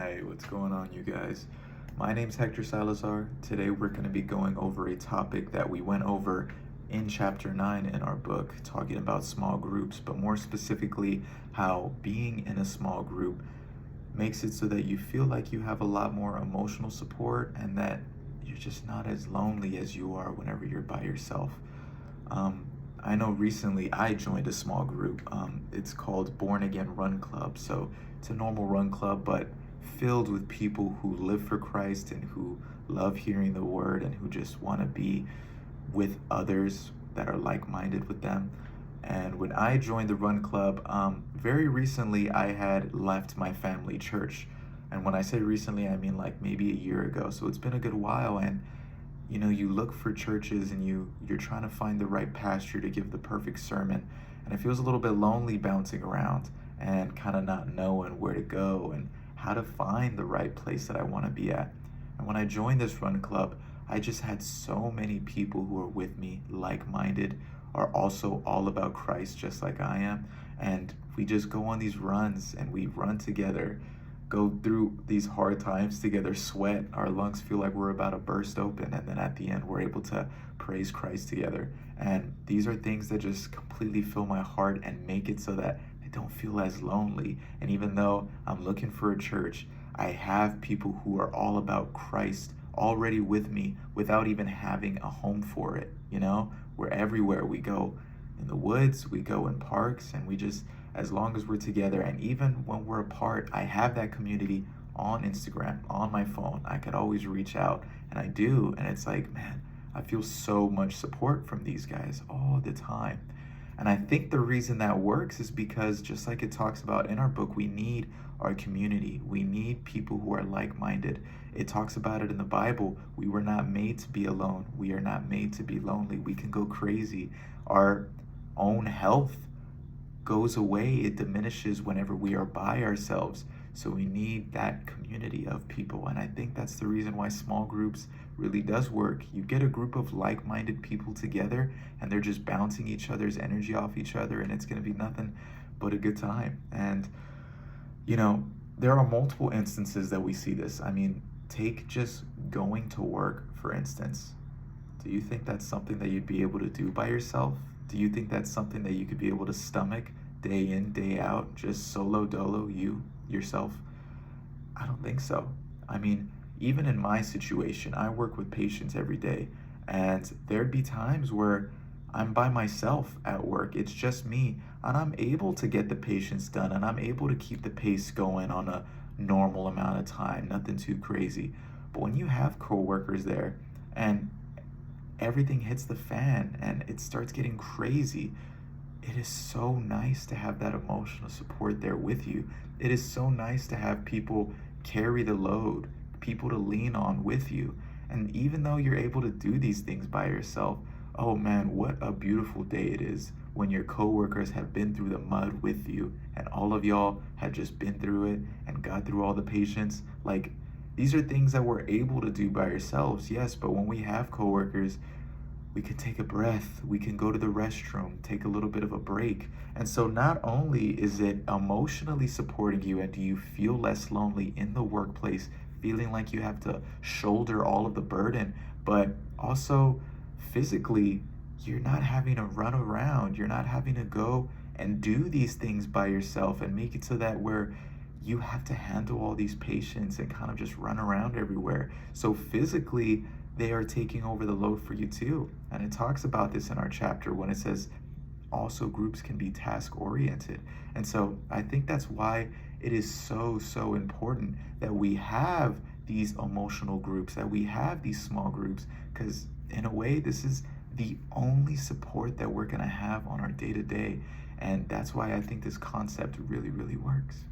Hey, what's going on, you guys? My name's Hector Salazar. Today we're going to be going over a topic that we went over in chapter 9 in our book, talking about small groups, but more specifically, how being in a small group makes it so that you feel like you have a lot more emotional support and that you're just not as lonely as you are whenever you're by yourself. Um, I know recently I joined a small group. It's called Born Again Run Club. So it's a normal run club, but filled with people who live for Christ and who love hearing the word and who just want to be with others that are like-minded with them. And when I joined the Run Club, very recently I had left my family church. And when I say recently, I mean like maybe a year ago. So it's been a good while. And you look for churches and you're trying to find the right pastor to give the perfect sermon, and it feels a little bit lonely bouncing around and kind of not knowing where to go and how to find the right place that I want to be at. And when I joined this run club, I just had so many people who are with me, like-minded, are also all about Christ just like I am, and we just go on these runs and we run together, go through these hard times together, sweat, our lungs feel like we're about to burst open, and then at the end we're able to praise Christ together. And these are things that just completely fill my heart and make it so that I don't feel as lonely. And even though I'm looking for a church, I have people who are all about Christ already with me without even having a home for it. We're everywhere. We go in the woods, we go in parks, and we just, as long as we're together, and even when we're apart, I have that community on Instagram, on my phone. I could always reach out, and I do, and it's like, man, I feel so much support from these guys all the time. And I think the reason that works is because, just like it talks about in our book, we need our community. We need people who are like-minded. It talks about it in the Bible. We were not made to be alone. We are not made to be lonely. We can go crazy. Our own health goes away, it diminishes whenever we are by ourselves. So we need that community of people. And I think that's the reason why small groups really does work. You get a group of like-minded people together and they're just bouncing each other's energy off each other, and it's going to be nothing but a good time. And there are multiple instances that we see this. I mean, take just going to work, for instance. Do you think that's something that you'd be able to do by yourself? Do you think that's something that you could be able to stomach day in, day out, just solo dolo, yourself? I don't think so. I mean, even in my situation, I work with patients every day, and there'd be times where I'm by myself at work. It's just me, and I'm able to get the patients done, and I'm able to keep the pace going on a normal amount of time, nothing too crazy. But when you have coworkers there and everything hits the fan and it starts getting crazy, it is so nice to have that emotional support there with you. It is so nice to have people carry the load, people to lean on with you. And even though you're able to do these things by yourself, oh man, what a beautiful day it is when your coworkers have been through the mud with you and all of y'all have just been through it and got through all the patients. Like, these are things that we're able to do by ourselves, yes, but when we have coworkers, we can take a breath, we can go to the restroom, take a little bit of a break. And so not only is it emotionally supporting you and do you feel less lonely in the workplace, feeling like you have to shoulder all of the burden, but also physically, you're not having to run around, you're not having to go and do these things by yourself and make it so that where you have to handle all these patients and kind of just run around everywhere. So physically, they are taking over the load for you too. And it talks about this in our chapter when it says also groups can be task oriented. And so I think that's why it is so, so important that we have these emotional groups, that we have these small groups, because in a way, this is the only support that we're going to have on our day to day. And that's why I think this concept really, really works.